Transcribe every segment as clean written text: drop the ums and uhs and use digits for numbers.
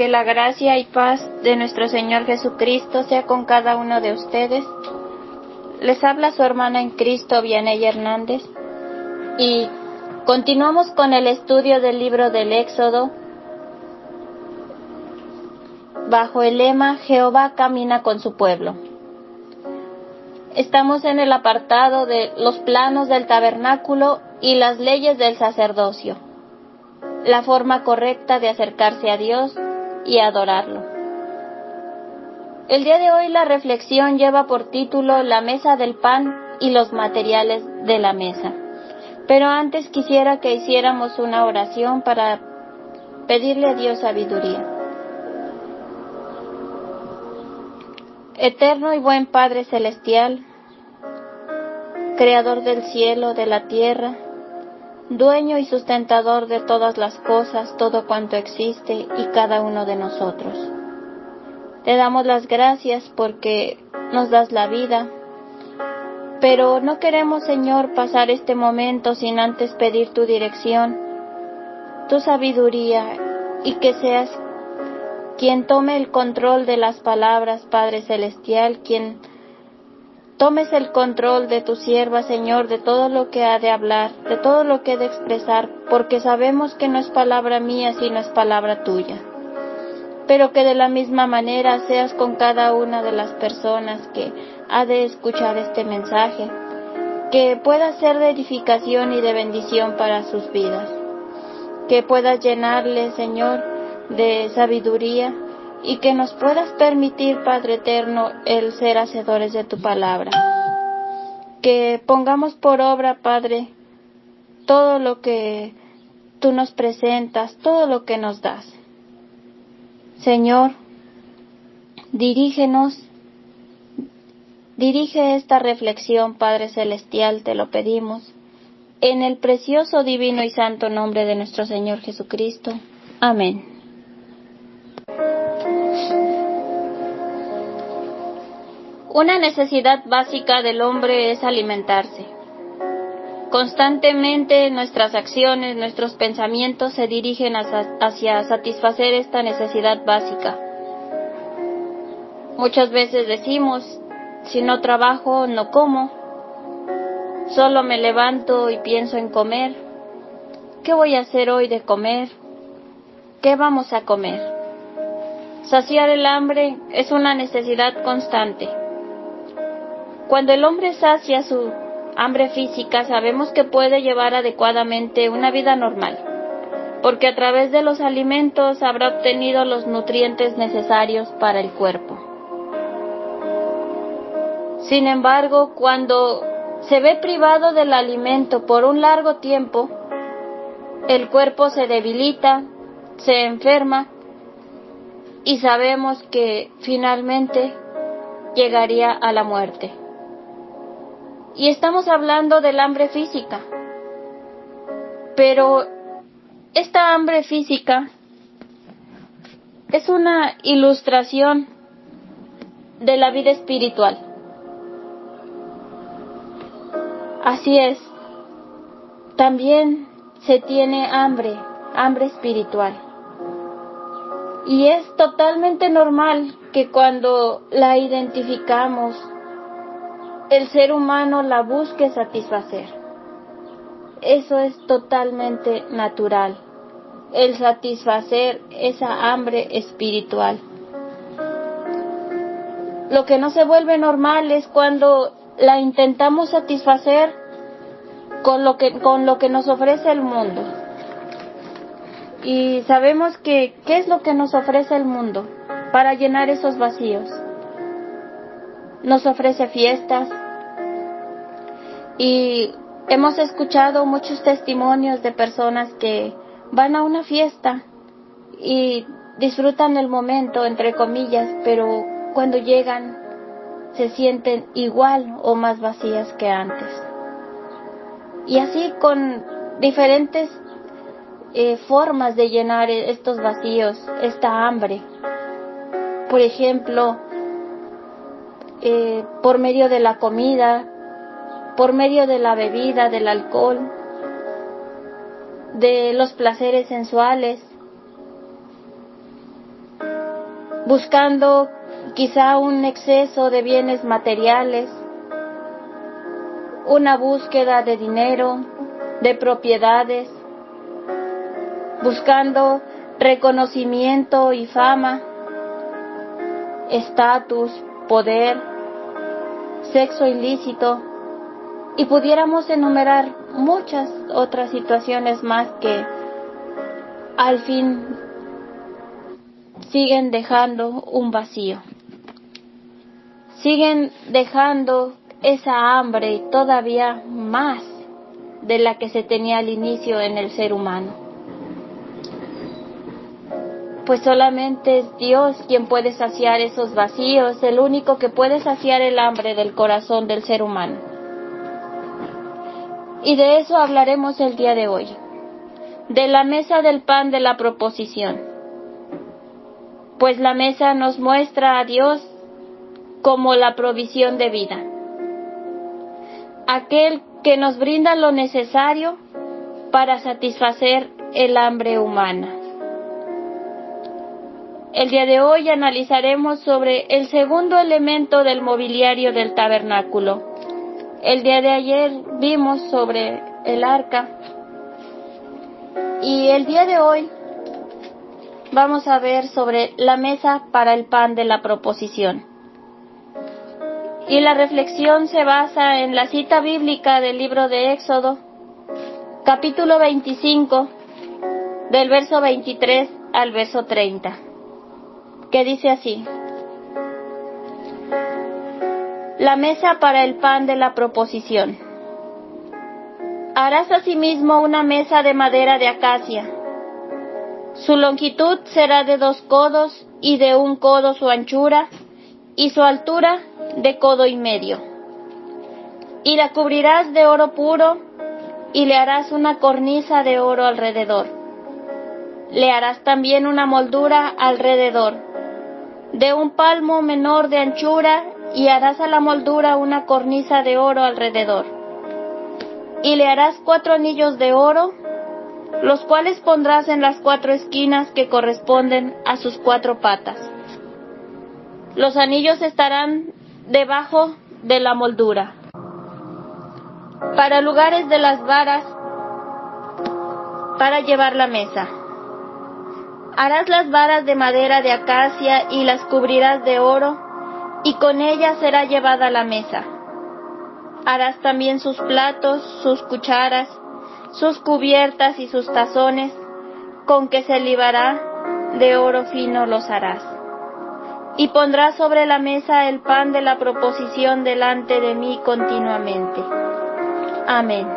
Que la gracia y paz de nuestro Señor Jesucristo sea con cada uno de ustedes. Les habla su hermana en Cristo, Vianey Hernández, y continuamos con el estudio del libro del Éxodo, bajo el lema Jehová camina con su pueblo. Estamos en el apartado de los planos del tabernáculo y las leyes del sacerdocio, la forma correcta de acercarse a Dios y adorarlo. El día de hoy la reflexión lleva por título La mesa del pan y los materiales de la mesa. Pero antes quisiera que hiciéramos una oración para pedirle a Dios sabiduría. Eterno y buen Padre Celestial, Creador del cielo, de la tierra, dueño y sustentador de todas las cosas, todo cuanto existe y cada uno de nosotros. Te damos las gracias porque nos das la vida, pero no queremos, Señor, pasar este momento sin antes pedir tu dirección, tu sabiduría, y que seas quien tome el control de las palabras, Padre Celestial, quien tomes el control de tu sierva, Señor, de todo lo que ha de hablar, de todo lo que ha de expresar, porque sabemos que no es palabra mía, sino es palabra tuya. Pero que de la misma manera seas con cada una de las personas que ha de escuchar este mensaje, que pueda ser de edificación y de bendición para sus vidas, que puedas llenarle, Señor, de sabiduría, y que nos puedas permitir, Padre eterno, el ser hacedores de tu palabra. Que pongamos por obra, Padre, todo lo que tú nos presentas, todo lo que nos das. Señor, dirige esta reflexión, Padre Celestial, te lo pedimos, en el precioso, divino y santo nombre de nuestro Señor Jesucristo. Amén. Una necesidad básica del hombre es alimentarse. Constantemente nuestras acciones, nuestros pensamientos se dirigen hacia satisfacer esta necesidad básica. Muchas veces decimos, si no trabajo, no como. Solo me levanto y pienso en comer. ¿Qué voy a hacer hoy de comer? ¿Qué vamos a comer? Saciar el hambre es una necesidad constante. Cuando el hombre sacia su hambre física, sabemos que puede llevar adecuadamente una vida normal, porque a través de los alimentos habrá obtenido los nutrientes necesarios para el cuerpo. Sin embargo, cuando se ve privado del alimento por un largo tiempo, el cuerpo se debilita, se enferma, y sabemos que finalmente llegaría a la muerte. Y estamos hablando del hambre física. Pero esta hambre física es una ilustración de la vida espiritual. Así es, también se tiene hambre espiritual. Y es totalmente normal que cuando la identificamos, el ser humano la busque satisfacer. Eso es totalmente natural, el satisfacer esa hambre espiritual. Lo que no se vuelve normal es cuando la intentamos satisfacer con lo que nos ofrece el mundo. Y sabemos que ¿qué es lo que nos ofrece el mundo para llenar esos vacíos? Nos ofrece fiestas, y hemos escuchado muchos testimonios de personas que van a una fiesta y disfrutan el momento, entre comillas, pero cuando llegan se sienten igual o más vacías que antes. Y así con diferentes formas de llenar estos vacíos, esta hambre. Por ejemplo, por medio de la comida, por medio de la bebida, del alcohol, de los placeres sensuales. buscando quizá un exceso de bienes materiales, una búsqueda de dinero, de propiedades, buscando reconocimiento y fama, estatus, poder, sexo ilícito, y pudiéramos enumerar muchas otras situaciones más que al fin siguen dejando un vacío, siguen dejando esa hambre todavía más de la que se tenía al inicio en el ser humano. Pues solamente es Dios quien puede saciar esos vacíos, el único que puede saciar el hambre del corazón del ser humano. Y de eso hablaremos el día de hoy, de la mesa del pan de la proposición. Pues la mesa nos muestra a Dios como la provisión de vida, aquel que nos brinda lo necesario para satisfacer el hambre humana. El día de hoy analizaremos sobre el segundo elemento del mobiliario del tabernáculo. El día de ayer vimos sobre el arca y el día de hoy vamos a ver sobre la mesa para el pan de la proposición. Y la reflexión se basa en la cita bíblica del libro de Éxodo, capítulo 25, del verso 23 al verso 30, que dice así: La mesa para el pan de la proposición. Harás asimismo una mesa de madera de acacia. Su longitud será de 2 codos y de 1 codo su anchura, y su altura de 1,5 codos. Y la cubrirás de oro puro, y le harás una cornisa de oro alrededor. Le harás también una moldura alrededor, de 1 palmo menor de anchura, y harás a la moldura una cornisa de oro alrededor. Y le harás 4 anillos de oro, los cuales pondrás en las 4 esquinas que corresponden a sus 4 patas. Los anillos estarán debajo de la moldura. Para lugares de las varas, para llevar la mesa. Harás las varas de madera de acacia y las cubrirás de oro, y con ellas será llevada la mesa. Harás también sus platos, sus cucharas, sus cubiertas y sus tazones, con que se libará de oro fino los harás. Y pondrás sobre la mesa el pan de la proposición delante de mí continuamente. Amén.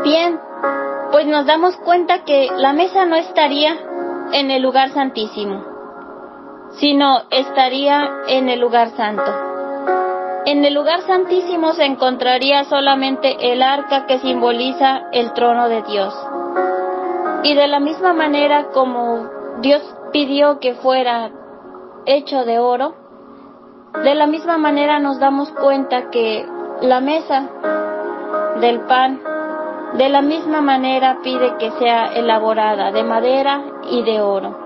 Bien, pues nos damos cuenta que la mesa no estaría en el lugar santísimo, sino estaría en el lugar santo. En el lugar santísimo se encontraría solamente el arca que simboliza el trono de Dios. Y de la misma manera como Dios pidió que fuera hecho de oro, de la misma manera nos damos cuenta que la mesa del pan, de la misma manera pide que sea elaborada de madera y de oro,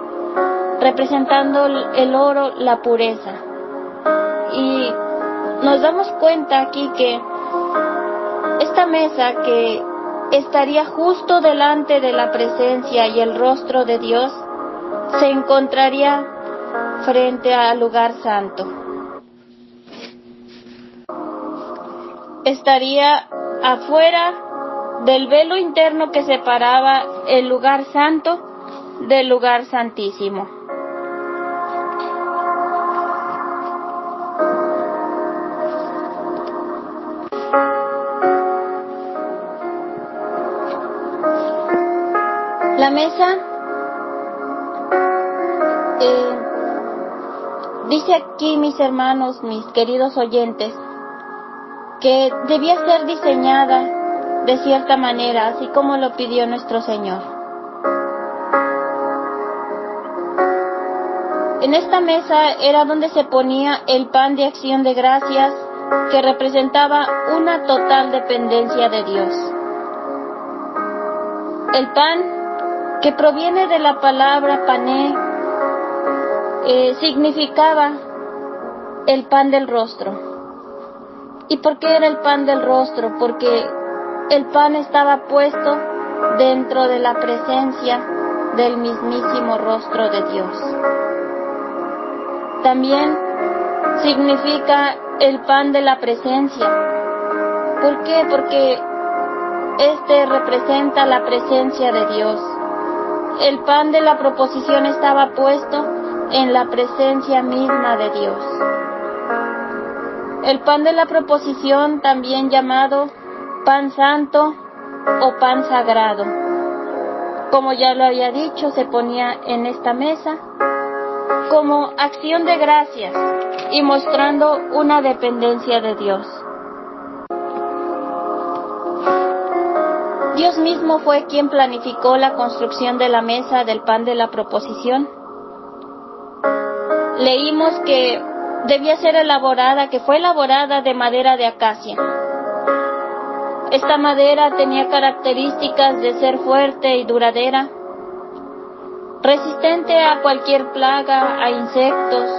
representando el oro la pureza. Y nos damos cuenta aquí que esta mesa que estaría justo delante de la presencia y el rostro de Dios, se encontraría frente al lugar santo. Estaría afuera del velo interno que separaba el lugar santo del lugar santísimo. La mesa dice aquí, mis hermanos, mis queridos oyentes, que debía ser diseñada de cierta manera, así como lo pidió nuestro Señor. En esta mesa era donde se ponía el pan de acción de gracias, que representaba una total dependencia de Dios. El pan, que proviene de la palabra pané, significaba el pan del rostro. ¿Y por qué era el pan del rostro? Porque el pan estaba puesto dentro de la presencia del mismísimo rostro de Dios. También significa el pan de la presencia. ¿Por qué? Porque este representa la presencia de Dios. El pan de la proposición estaba puesto en la presencia misma de Dios. El pan de la proposición, también llamado pan santo o pan sagrado, como ya lo había dicho, se ponía en esta mesa como acción de gracias y mostrando una dependencia de Dios. Dios mismo fue quien planificó la construcción de la mesa del pan de la proposición. Leímos que debía ser elaborada, que fue elaborada de madera de acacia. Esta madera tenía características de ser fuerte y duradera, resistente a cualquier plaga, a insectos,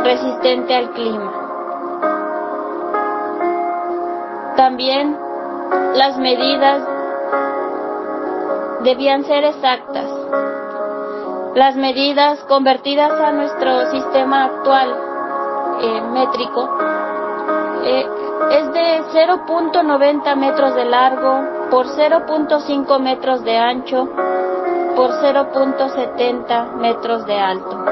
resistente al clima. También las medidas debían ser exactas. Las medidas convertidas a nuestro sistema actual métrico es de 0.90 metros de largo por 0.5 metros de ancho por 0.70 metros de alto.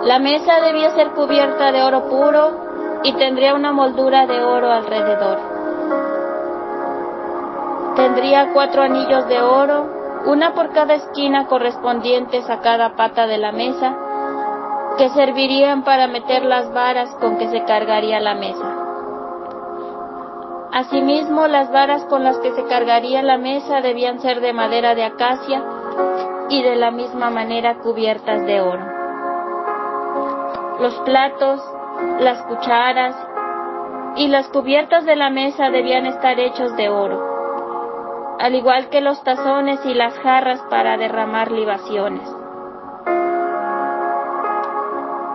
La mesa debía ser cubierta de oro puro y tendría una moldura de oro alrededor. Tendría 4 anillos de oro, una por cada esquina correspondientes a cada pata de la mesa, que servirían para meter las varas con que se cargaría la mesa. Asimismo, las varas con las que se cargaría la mesa debían ser de madera de acacia y de la misma manera cubiertas de oro. Los platos, las cucharas y las cubiertas de la mesa debían estar hechos de oro, al igual que los tazones y las jarras para derramar libaciones.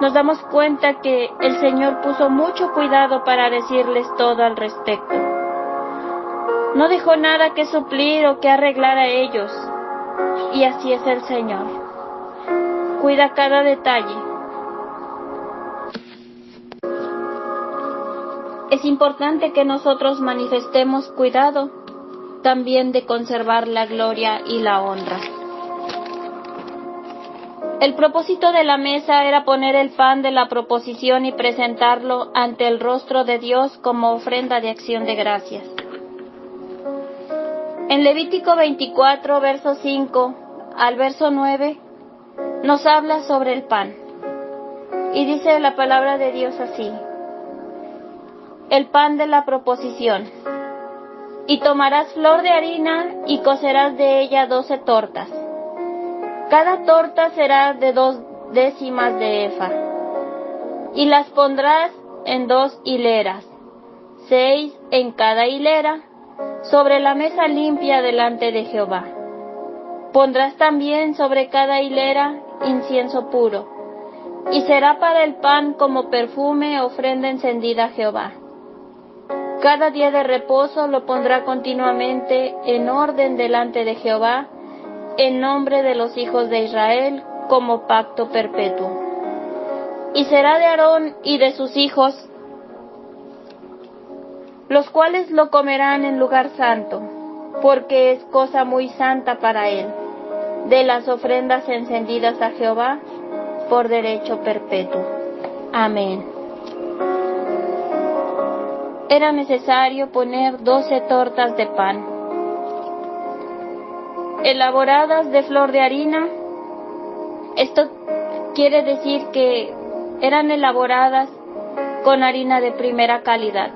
Nos damos cuenta que el Señor puso mucho cuidado para decirles todo al respecto. No dejó nada que suplir o que arreglar a ellos, y así es el Señor. Cuida cada detalle. Es importante que nosotros manifestemos cuidado también de conservar la gloria y la honra. El propósito de la mesa era poner el pan de la proposición y presentarlo ante el rostro de Dios como ofrenda de acción de gracias. En Levítico 24, verso 5 al verso 9, nos habla sobre el pan. Y dice la palabra de Dios así: el pan de la proposición. Y tomarás flor de harina y cocerás de ella 12 tortas. Cada torta será de 2 décimas de efa. Y las pondrás en 2 hileras, 6 en cada hilera, sobre la mesa limpia delante de Jehová. Pondrás también sobre cada hilera incienso puro, y será para el pan como perfume, ofrenda encendida a Jehová. Cada día de reposo lo pondrá continuamente en orden delante de Jehová, en nombre de los hijos de Israel, como pacto perpetuo. Y será de Aarón y de sus hijos, los cuales lo comerán en lugar santo, porque es cosa muy santa para él, de las ofrendas encendidas a Jehová, por derecho perpetuo. Amén. Era necesario poner 12 tortas de pan, elaboradas de flor de harina. Esto quiere decir que eran elaboradas con harina de primera calidad,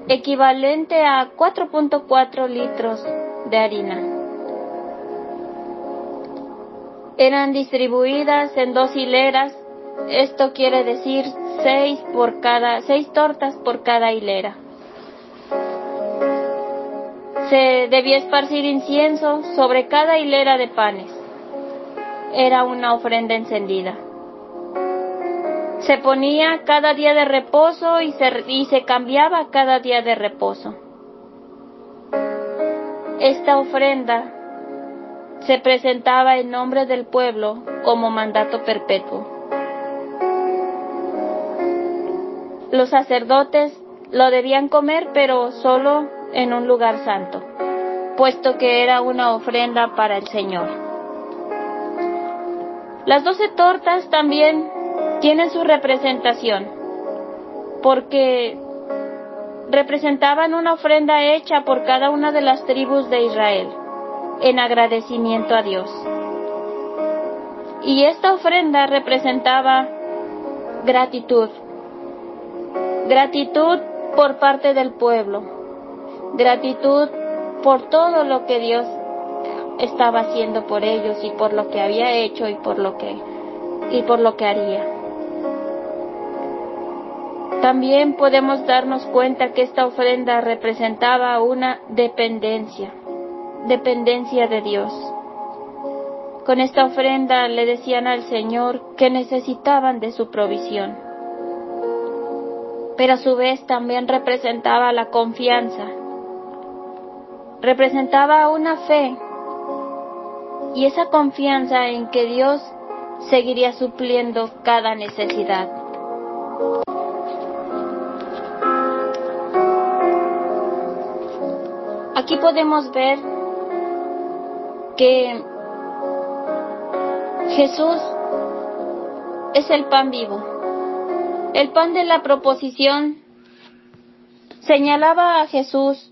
equivalente a 4.4 litros de harina. Eran distribuidas en 2 hileras, esto quiere decir 6 tortas por cada hilera. Se debía esparcir incienso sobre cada hilera de panes. Era una ofrenda encendida. Se ponía cada día de reposo y se cambiaba cada día de reposo. Esta ofrenda se presentaba en nombre del pueblo como mandato perpetuo. Los sacerdotes lo debían comer, pero solo en un lugar santo, puesto que era una ofrenda para el Señor. Las 12 tortas también tienen su representación, porque representaban una ofrenda hecha por cada una de las tribus de Israel, en agradecimiento a Dios. Y esta ofrenda representaba gratitud. Gratitud por parte del pueblo. Gratitud por todo lo que Dios estaba haciendo por ellos y por lo que había hecho y por lo que haría. También podemos darnos cuenta que esta ofrenda representaba una dependencia de Dios. Con esta ofrenda le decían al Señor que necesitaban de su provisión. Pero a su vez también representaba la confianza. Representaba una fe y esa confianza en que Dios seguiría supliendo cada necesidad. Aquí podemos ver que Jesús es el pan vivo. El pan de la proposición señalaba a Jesús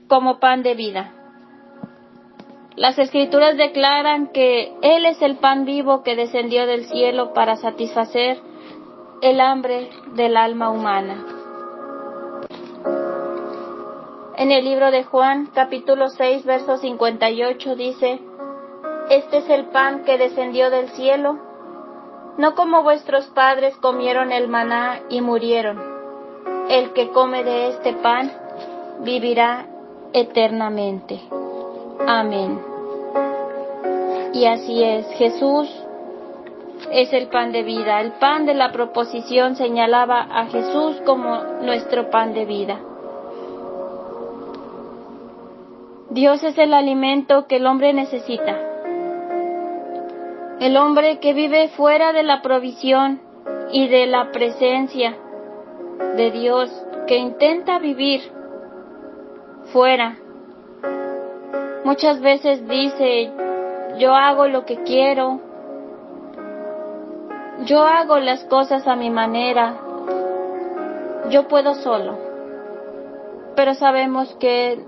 como pan de vida. Las Escrituras declaran que Él es el pan vivo que descendió del cielo para satisfacer el hambre del alma humana. En el libro de Juan, capítulo 6, verso 58, dice: Este es el pan que descendió del cielo, no como vuestros padres comieron el maná y murieron. El que come de este pan vivirá eternamente. Amén. Y así es, Jesús es el pan de vida. El pan de la proposición señalaba a Jesús como nuestro pan de vida. Dios es el alimento que el hombre necesita. El hombre que vive fuera de la provisión y de la presencia de Dios, que intenta vivir fuera, muchas veces dice: yo hago lo que quiero, yo hago las cosas a mi manera, yo puedo solo. Pero sabemos que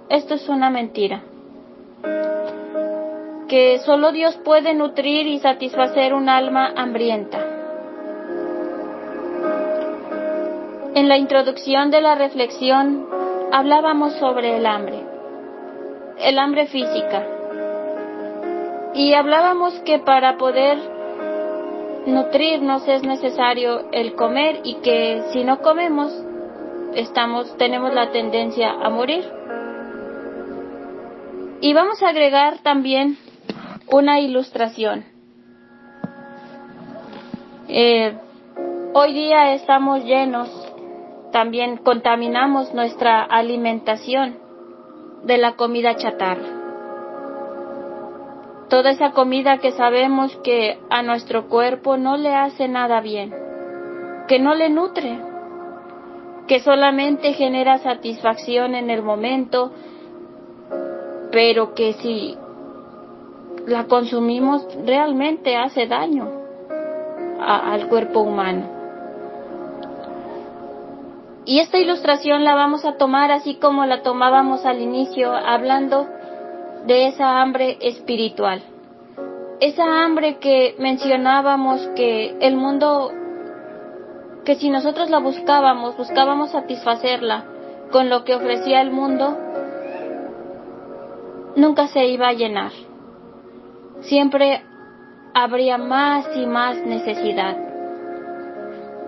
esto es una mentira, que solo Dios puede nutrir y satisfacer un alma hambrienta. En la introducción de la reflexión hablábamos sobre el hambre física, y hablábamos que para poder nutrirnos es necesario el comer, y que si no comemos tenemos la tendencia a morir. Y vamos a agregar también una ilustración. Hoy día estamos llenos, también contaminamos nuestra alimentación de la comida chatarra. Toda esa comida que sabemos que a nuestro cuerpo no le hace nada bien, que no le nutre, que solamente genera satisfacción en el momento, pero que si la consumimos realmente hace daño al cuerpo humano. Y esta ilustración la vamos a tomar así como la tomábamos al inicio, hablando de esa hambre espiritual. Esa hambre que mencionábamos, que el mundo, que si nosotros la buscábamos satisfacerla con lo que ofrecía el mundo, nunca se iba a llenar. Siempre habría más y más necesidad.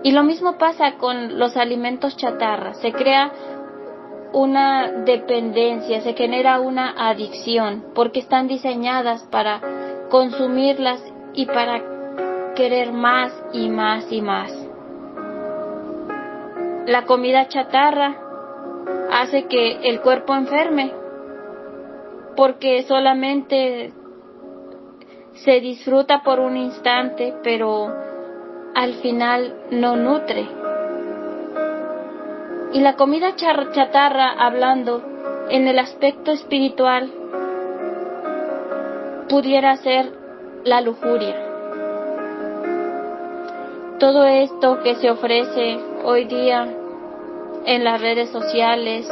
Y lo mismo pasa con los alimentos chatarra. Se crea una dependencia, se genera una adicción, porque están diseñadas para consumirlas y para querer más y más y más. La comida chatarra hace que el cuerpo enferme, porque solamente se disfruta por un instante, pero al final no nutre. Y la comida chatarra, hablando en el aspecto espiritual, pudiera ser la lujuria. Todo esto que se ofrece hoy día en las redes sociales,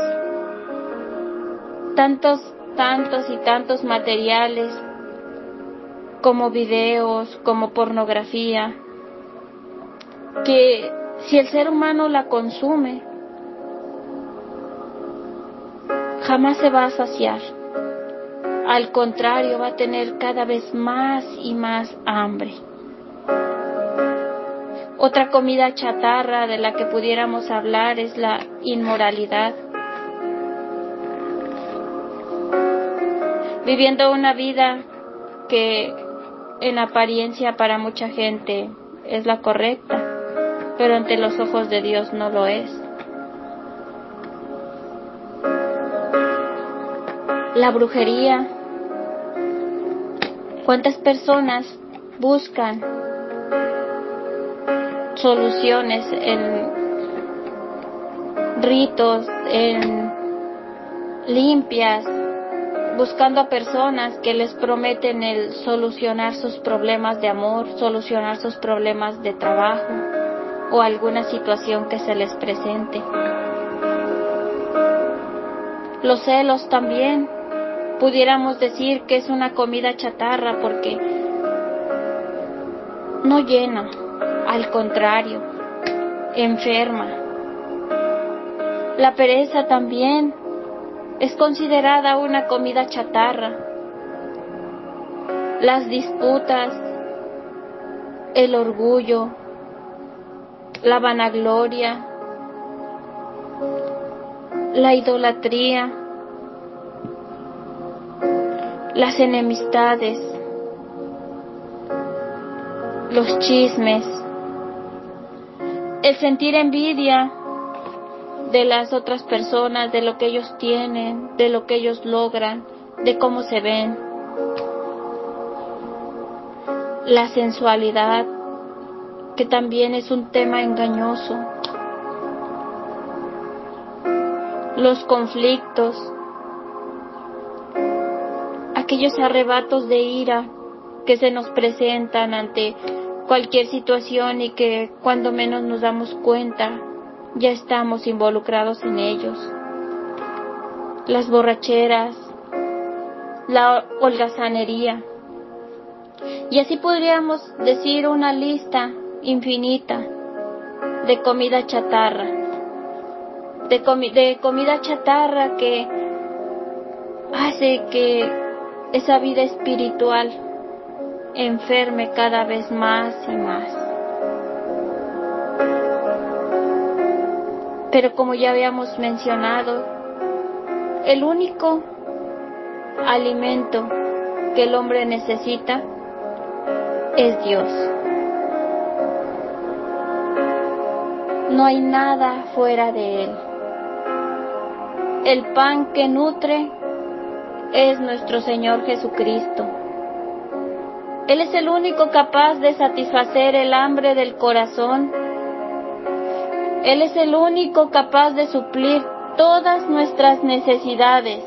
tantos y tantos materiales, como videos, como pornografía, que si el ser humano la consume, jamás se va a saciar. Al contrario, va a tener cada vez más y más hambre. Otra comida chatarra de la que pudiéramos hablar es la inmoralidad. Viviendo una vida que en apariencia para mucha gente es la correcta, pero ante los ojos de Dios no lo es. La brujería. ¿Cuántas personas buscan soluciones en ritos, en limpias, buscando a personas que les prometen el solucionar sus problemas de amor, solucionar sus problemas de trabajo o alguna situación que se les presente? Los celos también, pudiéramos decir que es una comida chatarra porque no llena, al contrario, enferma. La pereza también es considerada una comida chatarra. Las disputas, el orgullo, la vanagloria, la idolatría, las enemistades, los chismes, el sentir envidia de las otras personas, de lo que ellos tienen, de lo que ellos logran, de cómo se ven, la sensualidad, que también es un tema engañoso, los conflictos, aquellos arrebatos de ira que se nos presentan ante cualquier situación y que cuando menos nos damos cuenta ya estamos involucrados en ellos. Las borracheras, la holgazanería. Y así podríamos decir una lista infinita de comida chatarra. De comida chatarra que hace que esa vida espiritual enferme cada vez más y más. Pero como ya habíamos mencionado, el único alimento que el hombre necesita es Dios. No hay nada fuera de Él. El pan que nutre es nuestro Señor Jesucristo. Él es el único capaz de satisfacer el hambre del corazón. Él es el único capaz de suplir todas nuestras necesidades,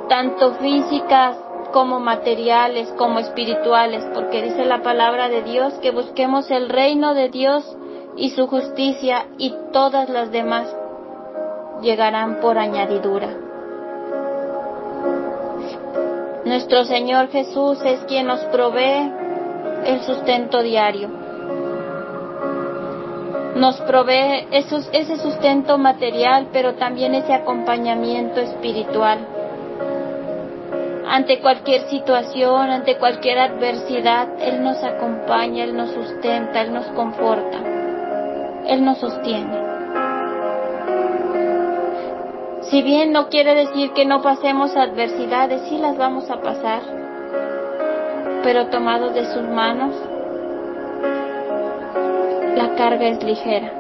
tanto físicas como materiales, como espirituales, porque dice la palabra de Dios que busquemos el reino de Dios y su justicia, y todas las demás llegarán por añadidura. Nuestro Señor Jesús es quien nos provee el sustento diario. Nos provee ese sustento material, pero también ese acompañamiento espiritual. Ante cualquier situación, ante cualquier adversidad, Él nos acompaña, Él nos sustenta, Él nos conforta, Él nos sostiene. Si bien no quiere decir que no pasemos adversidades, sí las vamos a pasar, pero tomados de sus manos, la carga es ligera.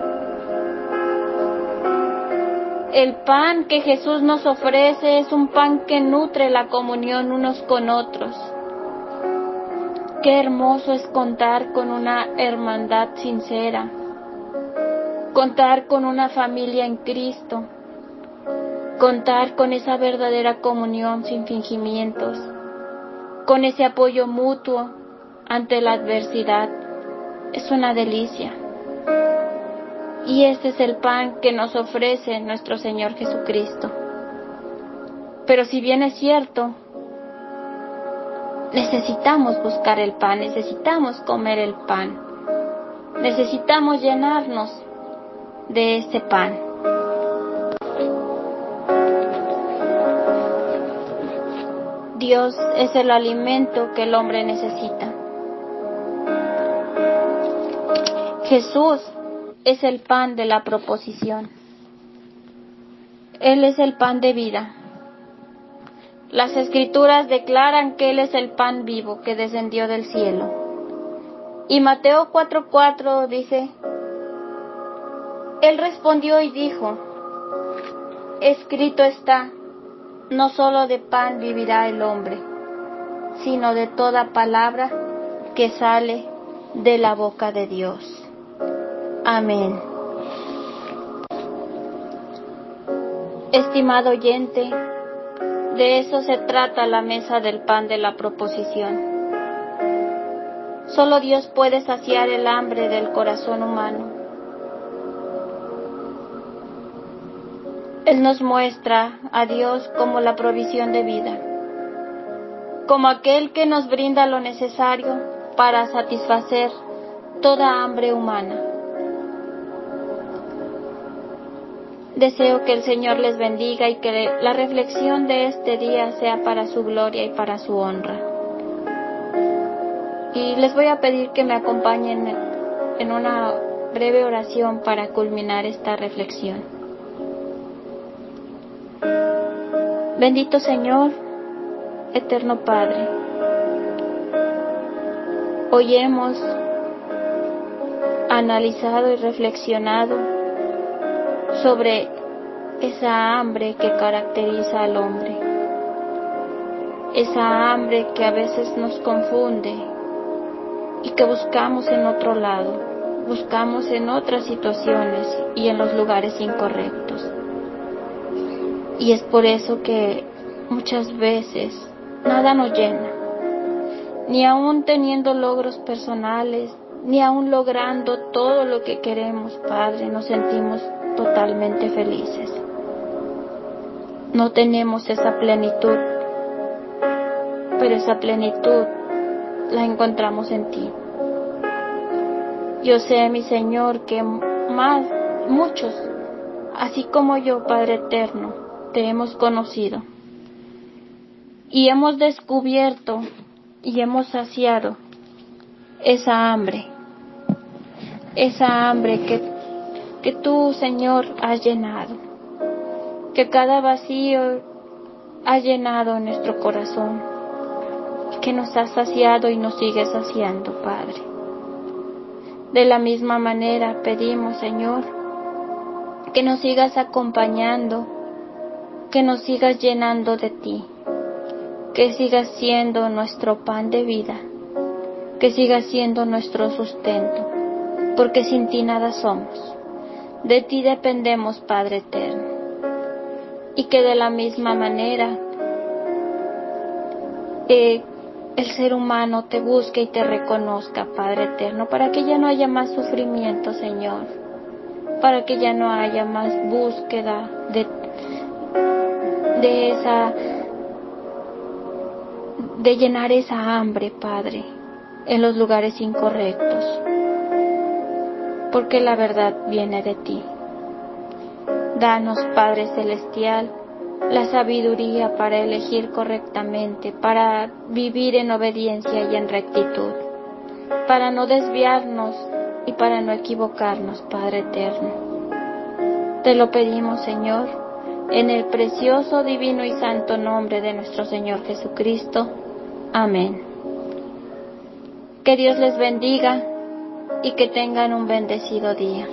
El pan que Jesús nos ofrece es un pan que nutre la comunión unos con otros. Qué hermoso es contar con una hermandad sincera, contar con una familia en Cristo, contar con esa verdadera comunión sin fingimientos, con ese apoyo mutuo ante la adversidad. Es una delicia. Y este es el pan que nos ofrece nuestro Señor Jesucristo. Pero si bien es cierto, necesitamos buscar el pan, necesitamos comer el pan, necesitamos llenarnos de este pan. Dios es el alimento que el hombre necesita. Jesús es el pan de la proposición. Él es el pan de vida. Las Escrituras declaran que Él es el pan vivo que descendió del cielo. Y Mateo 4:4 dice, Él respondió y dijo, escrito está, no solo de pan vivirá el hombre, sino de toda palabra que sale de la boca de Dios. Amén. Estimado oyente, de eso se trata la mesa del pan de la proposición. Solo Dios puede saciar el hambre del corazón humano. Él nos muestra a Dios como la provisión de vida, como aquel que nos brinda lo necesario para satisfacer toda hambre humana. Deseo que el Señor les bendiga y que la reflexión de este día sea para su gloria y para su honra. Y les voy a pedir que me acompañen en una breve oración para culminar esta reflexión. Bendito Señor, eterno Padre, hoy hemos analizado y reflexionado sobre esa hambre que caracteriza al hombre, esa hambre que a veces nos confunde y que buscamos en otro lado, buscamos en otras situaciones y en los lugares incorrectos. Y es por eso que muchas veces nada nos llena, ni aún teniendo logros personales, ni aún logrando todo lo que queremos, Padre, nos sentimos totalmente felices. No tenemos esa plenitud, pero esa plenitud la encontramos en ti. Yo sé, mi Señor, que muchos, así como yo, Padre eterno, te hemos conocido y hemos descubierto y hemos saciado esa hambre que tú, Señor, has llenado, que cada vacío has llenado en nuestro corazón, que nos has saciado y nos sigues saciando, Padre. De la misma manera pedimos, Señor, que nos sigas acompañando, que nos sigas llenando de ti, que sigas siendo nuestro pan de vida, que sigas siendo nuestro sustento, porque sin ti nada somos. De ti dependemos, Padre eterno. Y que de la misma manera el ser humano te busque y te reconozca, Padre eterno, para que ya no haya más sufrimiento, Señor, para que ya no haya más búsqueda de llenar esa hambre, Padre, en los lugares incorrectos, porque la verdad viene de ti. Danos, Padre celestial, la sabiduría para elegir correctamente, para vivir en obediencia y en rectitud, para no desviarnos y para no equivocarnos, Padre eterno. Te lo pedimos, Señor, En el precioso, divino y santo nombre de nuestro Señor Jesucristo. Amén. Que Dios les bendiga y que tengan un bendecido día.